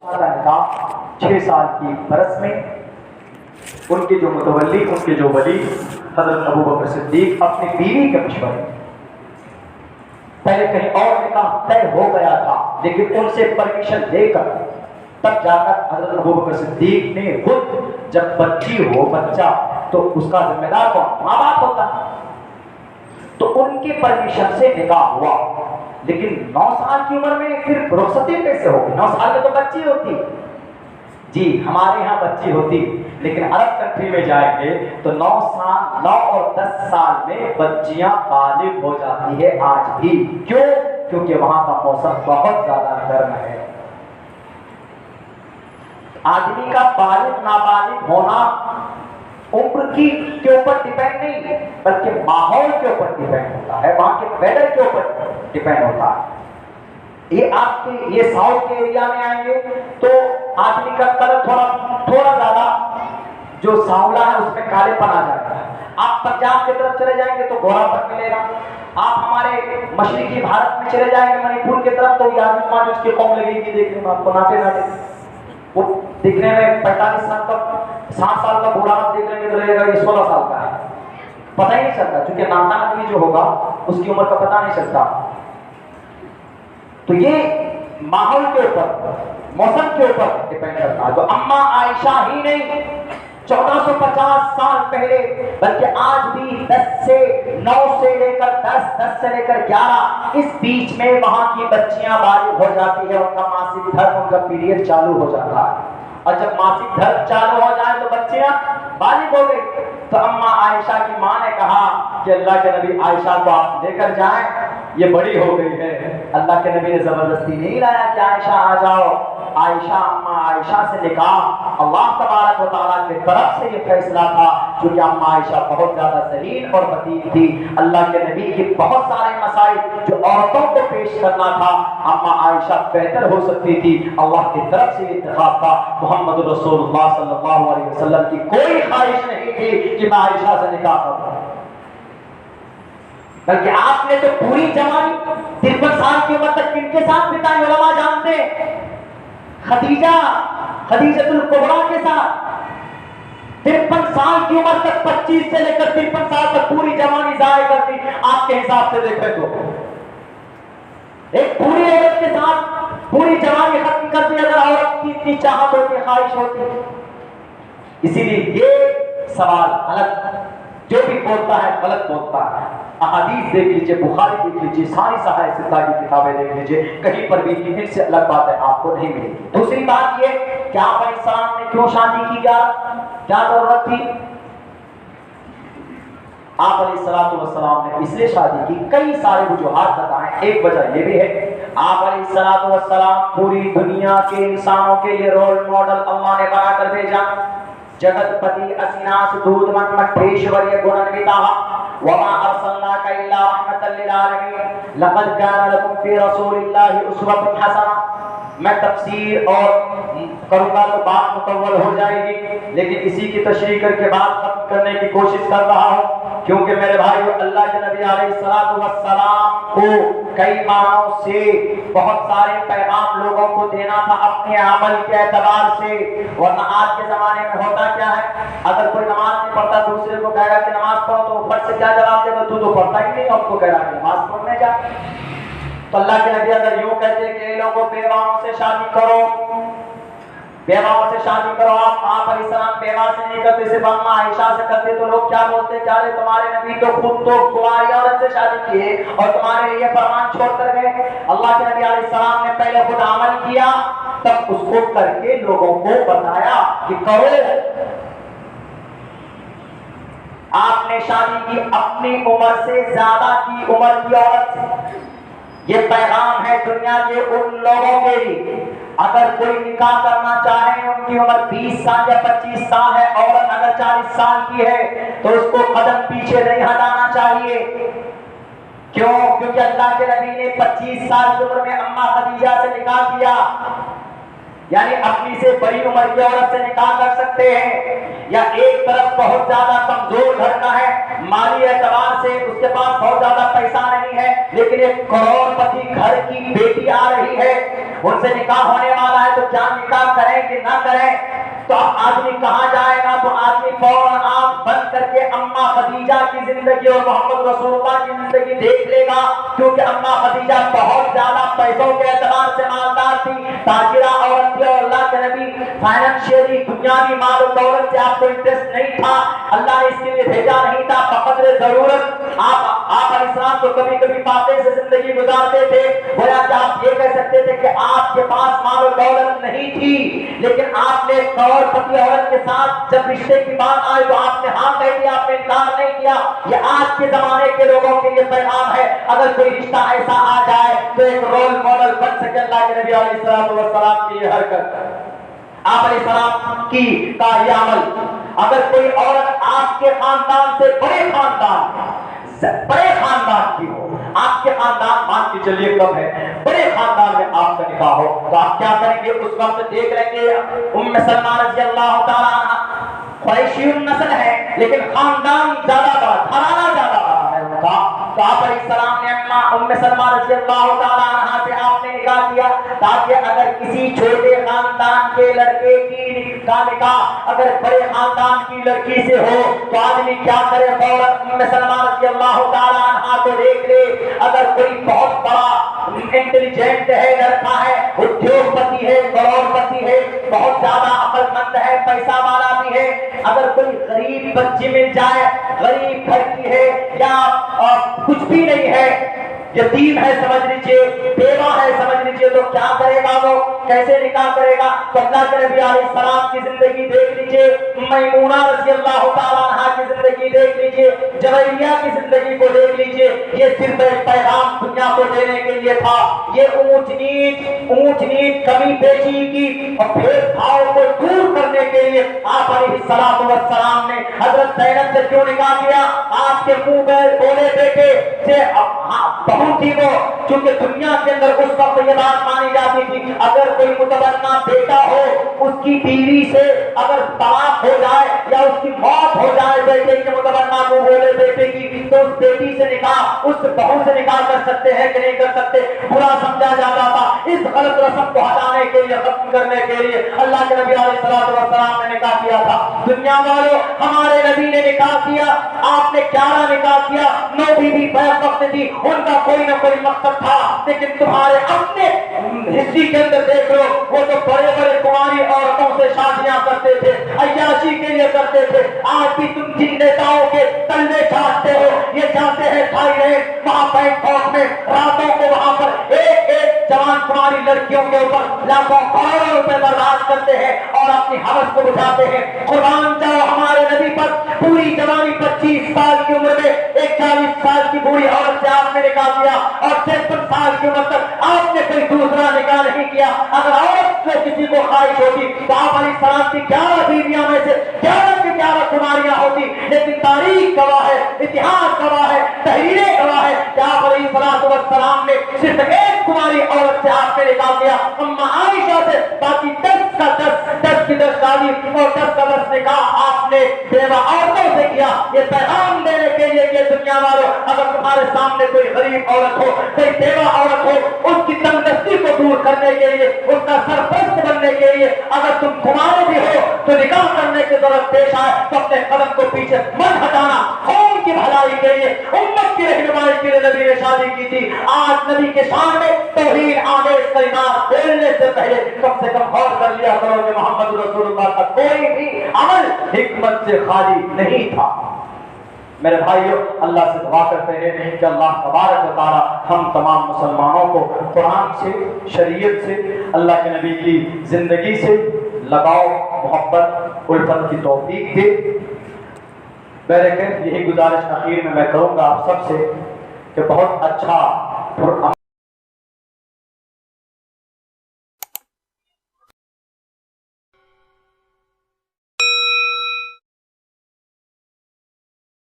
نکاح 6 سال کی برس میں ان کے جو متولی، ان کے جو ولی حضرت ابوبکر صدیق اپنی بیوی کے مشورے، پہلے کہیں اور نکاح طے ہو گیا تھا لیکن ان سے پرمیشن لے کر تب جا کر حضرت ابوبکر صدیق نے خود، جب بچی ہو بچہ تو اس کا ذمہ دار کون؟ ماں باپ ہوتا ہے، تو ان کی پرمیشن سے نکاح ہوا۔ لیکن 9 سال کی عمر میں پھر رخصتی کیسے ہوگی؟ 9 سال میں تو بچی ہوتی، جی ہمارے ہاں بچی ہوتی، لیکن عرب کنٹری میں جائیں گے تو 9 اور 10 سال میں بچیاں بالغ ہو جاتی ہے آج بھی۔ کیوں؟ کیونکہ وہاں کا موسم بہت زیادہ گرم ہے۔ آدمی کا بالغ نابالغ ہونا عمر کے اوپر ڈیپینڈ نہیں بلکہ ماحول کے اوپر ڈیپینڈ ہوتا ہے، وہاں کے ویدر کے اوپر ڈیپینڈ ہوتا ہے۔ یہ آپ کے یہ ساؤتھ کے ایریا میں آئیں گے تو آدمی کا کلر تھوڑا زیادہ جو سانولا ہے اس میں کالے پن آ جاتا ہے۔ آپ پنجاب کی طرف چلے جائیں گے تو گورا پن ملے گا۔ آپ ہمارے مشرقی بھارت میں چلے جائیں گے منی پور کی طرف تو یاجوج ماجوج کی قوم لگے گی دیکھنے میں آپ کو، ناٹے وہ دیکھنے میں 45 سال کا 60 سال کا بوڑھا دیکھ لیں گے تو لگے گا یہ 16 سال کا ہے، پتہ ہی نہیں چلتا، کیونکہ نانا آدمی جو ہوگا اس کی عمر کا پتہ نہیں چلتا۔ تو یہ ماحول کے اوپر، موسم کے اوپر ڈیپینڈ کرتا ہے۔ تو اما عائشہ ہی نہیں 1450 سال پہلے بلکہ آج بھی 10 سے 9 سے لے کر 10 سے لے کر 11 اس بیچ میں وہاں کی بچیاں بالغ ہو جاتی ہے، ان کا ماسک دھرم، ان کا پیریڈ چالو ہو جاتا ہے، اور جب ماسک دھرم چالو ہو جائے تو بچیاں بالغ ہو گئی۔ تو اما عائشہ کی ماں نے کہا کہ اللہ کے نبی عائشہ کو آپ لے کر جائیں، یہ بڑی ہو گئی ہے۔ اللہ کے نبی نے زبردستی نہیں لایا کہ عائشہ آ جاؤ۔ عائشہ اما عائشہ سے نکاح اللہ تبارک و تعالیٰ کی طرف سے یہ فیصلہ تھا، کیونکہ اما عائشہ بہت زیادہ ذلیل اور بدین تھی۔ اللہ کے نبی کی بہت سارے مسائل جو عورتوں کو پیش کرنا تھا، اما عائشہ بہتر ہو سکتی تھی۔ اللہ کی طرف سے انتخاب تھا۔ محمد رسول اللہ صلی اللہ علیہ وسلم کی کوئی خواہش نہیں تھی کہ میں عائشہ سے نکاح کروں، بلکہ آپ نے تو پوری جوانی 53 سال کی عمر تک کن کے ساتھ بتائی؟ علماء جانتے ہیں، خدیجہ الکبریٰ کے ساتھ 53 سال کی عمر تک، 25 سے لے کر 53 سال تک پوری جوانی ضائع کر دی۔ آپ کے حساب سے دیکھیں تو ایک پوری عورت کے ساتھ پوری جوانی ختم کر دی اگر عورت کی اتنی چاہت ہوتی، خواہش ہوتی۔ اسی لیے یہ سوال غلط، جو بھی بولتا ہے غلط بولتا ہے۔ احادیث دیکھ لیجئے، بخاری دیکھ لیجئے، ساری صحائف ستہ کی کتابیں دیکھ لیجئے، کہیں پر بھی ان سے الگ بات ہے آپ کو نہیں ملے گی۔ دوسری بات یہ کہ آپ علیہ السلام نے کیوں شادی کی، کیا ضرورت تھی؟ آپ علیہ السلام نے اس لیے شادی کی، کئی سارے وجوہات بتائیں، ایک وجہ یہ بھی ہے آپ علیہ السلام پوری دنیا کے انسانوں کے لیے رول ماڈل اللہ نے بنا کر بھیجا۔ جگت پتی اسیناس دودھ من مٹھیشوریہ گننویتاہ وما ارسلناک الا رحمتا للعالمین لقد کان لکم فی رسول اللہ اسوۃ حسنہ۔ میں تفسیر اور کروں گا تو بات مطول ہو جائے گی، لیکن اسی کی تشریح کر کے بات ختم کرنے کی کوشش کر رہا ہوں، کیونکہ میرے بھائیو اللہ کے نبی علیہ السلام کو کئی معنوں سے بہت سارے پیغام لوگوں کو دینا تھا اپنے عمل کے اعتبار سے۔ ورنہ آج کے زمانے میں ہوتا کیا ہے، اگر کوئی نماز نہیں پڑھتا دوسرے کو کہے گا کہ نماز پڑھو تو فرض سے کیا جواب دے گا؟ تو پڑھتا ہی نہیں، ہم کو کہہ رہا کہ نماز پڑھنے جا۔ تو اللہ کے نبی اگر یوں کہتے کہ لوگوں بیواؤں سے شادی کرو، بیواؤں سے شادی کرو، آپ علیہ السلام بیوہ سے نہیں کرتے، صرف اما عائشہ سے کرتے، تو لوگ کیا بولتے؟ کیا رہے تمہارے نبی تو خود تو کماری عورت سے شادی کیے اور تمہارے لیے فرمان چھوڑ کر گئے۔ اللہ کے نبی علیہ السلام نے پہلے خود عمل کیا، تب اس کو کر کے لوگوں کو بتایا کہ کرو۔ آپ نے شادی کی اپنی عمر سے زیادہ کی عمر کی عورت سے۔ یہ پیغام ہے دنیا کے ان لوگوں کے لیے، اگر کوئی نکاح کرنا چاہے، ان کی عمر 20 سال یا 25 سال ہے، عورت اگر 40 سال کی ہے تو اس کو قدم پیچھے نہیں ہٹانا چاہیے۔ کیوں؟ کیونکہ اللہ کے نبی نے 25 سال کی عمر میں اما خدیجہ سے نکاح کیا۔ یعنی اپنی سے بڑی عمر کی عورت سے نکاح کر سکتے ہیں، یا ایک طرف بہت زیادہ کمزور گھر کا ہے، مالی اعتبار سے اس کے پاس بہت زیادہ پیسہ نہیں ہے، لیکن ایک کروڑ پتی گھر کی بیٹی آ رہی ہے، ان سے نکاح ہونے والا ہے، تو کیا نکاح کریں کہ نہ کریں؟ تو اب آدمی کہاں جائے گا؟ تو آدمی فوراً آنکھ بند کر کے اماں خدیجہ کی زندگی اور محمد رسول اللہ کی زندگی دیکھ لے گا، کیونکہ اماں خدیجہ بہت زیادہ پیسوں کے اعتبار سے مالدار تھی، تاجرہ عورت تھی، اور اللہ کے نبی فائنینشیلی دنیاوی مال و دولت سے آپ کو انٹرسٹ نہیں تھا، اللہ نے اس کے لیے بھیجا نہیں تھا، بقدر ضرورت آپ علیہ السلام تو کبھی کبھی پاتے سے زندگی گزارتے تھے، گویا کہ آپ یہ کہہ سکتے تھے کہ آپ کے پاس مال و دولت نہیں تھی، لیکن آپ نے کروڑ پتی عورت کے ساتھ جب رشتے کی بات آئی تو آپ نے ہاں کہہ دیا، آپ نے انکار نہیں کیا۔ یہ آج کے زمانے کے لوگوں کے لیے پیغام ہے، اگر کوئی رشتہ ایسا آ جائے تو ایک رول ماڈل بن سکے اللہ کے نبی علیہ السلام کی یہ حرکت، آپ علیہ السلام کی کا یہ عمل۔ اگر کوئی عورت آپ کے خاندان سے بڑے خاندان کی ہو، آپ کے خاندان مان کے چلیے کم ہے، بڑے خاندان میں آپ کا نکاح ہو، تو آپ کیا کریں گے؟ اس وقت دیکھ لیں گے ام سلمہ رضی اللہ تعالیٰ عنہ قریشی نسل ہے، لیکن خاندان زیادہ بڑا، گھرانہ زیادہ بڑا ہے ان کا، تو آپ علیہ السلام نے ام سلمہ رضی اللہ تعالیٰ عنہ سے آپ نے نکاح کیا، تاکہ اگر کسی چھوٹے خاندان کے لڑکے کی نکاح اگر بڑے خاندان کی لڑکی سے ہو تو آدمی کیا کرے؟ فوراً ام سلمہ رضی اللہ تعالیٰ عنہ کو دیکھ لے، اگر کوئی بہت بڑا انٹیلیجنٹ ہے، لڑکا ہے، ادیوگ پتی ہے، کروڑ پتی ہے، بہت زیادہ عقل مند ہے، پیسہ والا بھی ہے، اگر کوئی غریب بچی مل جائے، غریب گھر کی ہے یا کچھ بھی نہیں ہے، یتیم ہے سمجھ لیجیے، بیوہ ہے سمجھ لیجیے، تو کیا کرے گا؟ وہ کیسے نکاح کرے گا؟ تو اللہ کے نبی علیہ السلام کی زندگی دیکھ لیجیے، میمونہ رضی اللہ تعالیٰ عنہ کی زندگی دیکھ لیجیے، جویریہ کی زندگی کو دیکھ لیجیے، یہ صرف ایک پیغام دنیا کو دینے کے لیے تھا، یہ اونچ نیچ کمی بیشی کی اور بھید بھاؤ کو دور کرنے کے لیے آپ علیہ السلام نے حضرت زینب سے کیوں نکاح کیا؟ آپ کے منہ میں بولے بیٹے سے بہو تھی وہ، چونکہ دنیا کے اندر اس وقت یہ بات مانی جاتی تھی، اگر کوئی متبنہ بیٹا ہو، اس کی بیوی سے اگر طلاق ہو جائے یا اس کی موت ہو جائے بیٹے کے متبنہ کو بولے بیٹے کی، تو اس بیٹی سے نکاح، اس بہو سے نکاح کر سکتے ہیں کہ نہیں کر سکتے؟ برا سمجھا جاتا تھا۔ اس غلط رسم کو ہٹانے کے لیے، ختم کرنے کے لیے اللہ کے نبی علیہ السلام نے نکاح کیا تھا۔ دنیا والوں، ہمارے نبی نے نکاح کیا، آپ نے 11 نکاح کیا، 9 بیوی بیک وقت تھی، ان کا کوئی نہ کوئی مقصد تھا، لیکن تمہارے اپنے ہسٹری کے اندر دیکھ لو، وہ تو بڑے بڑے کماری عورتوں سے شادیاں کرتے تھے، عیاشی کے لیے کرتے تھے۔ آج بھی تم جن نیتاؤں کے تلوے چاہتے ہو، یہ چاہتے ہیں تھائی لینڈ، وہاں بینکاک میں راتوں کو وہاں پر ایک جوان کماری لڑکیوں کے اوپر لاکھوں کروڑوں روپے برداشت کرتے ہیں اور اپنی حوث کو بچاتے ہیں۔ قربان جاؤ ہمارے نبی پر، پوری جوانی 25 سال کی عمر میں ایک 40 سال کی بوڑھی عورت سے آپ نے نکاح کیا، اور 53 سال کی عمر تک آپ نے کوئی دوسرا نکاح نہیں کیا۔ اگر عورت سے کسی کو خواہش ہوتی تو آپ علیہ السلام کی 11 بیویاں میں سے 11 کی 11 کماریاں ہوتی، لیکن تاریخ گواہ ہے، اتہاس گواہ ہے، تحریریں گواہ ہے کہ آپ علیہ السلام نے صرف ایک کماری عورت سے آپ نے نکاح کیا، اما عائشہ سے، باقی 10 کا 10 کی 10 شادی اور 10 کا 10 نکاح آپ نے بیوہ عورتوں سے کیا۔ یہ پیغام دینے کے لیے کہ دنیا والوں، اگر تمہارے سامنے کوئی غریب عورت ہو، کوئی بیوہ عورت ہو، اس کی تنگدستی کو دور کرنے کے لیے، اس کا سرپرست بننے کے لیے اگر تم کمارے بھی ہو تو نکاح کرنے کی ضرورت پیش آئے تو اپنے قدم کو پیچھے مت ہٹانا۔ قوم کی بھلائی کے لیے، امت کی رہنمائی کے لیے نبی نے شادی کی تھی۔ آج نبی کے شان میں توہین آمیز کلمات بولنے سے پہلے کم سے کم غور کر لیا کرو کہ محمد رسول اللہ کا کوئی بھی عمل حکمت سے خالی نہیں تھا۔ میرے بھائیو، اللہ سے دعا کرتے ہیں کہ اللہ تبارک و تعالی ہم تمام مسلمانوں کو قرآن سے، شریعت سے، اللہ کے نبی کی زندگی سے لگاؤ، محبت، الفت کی توفیق دے۔ میرے یہی گزارش اخیر میں کروں گا آپ سب سے کہ بہت اچھا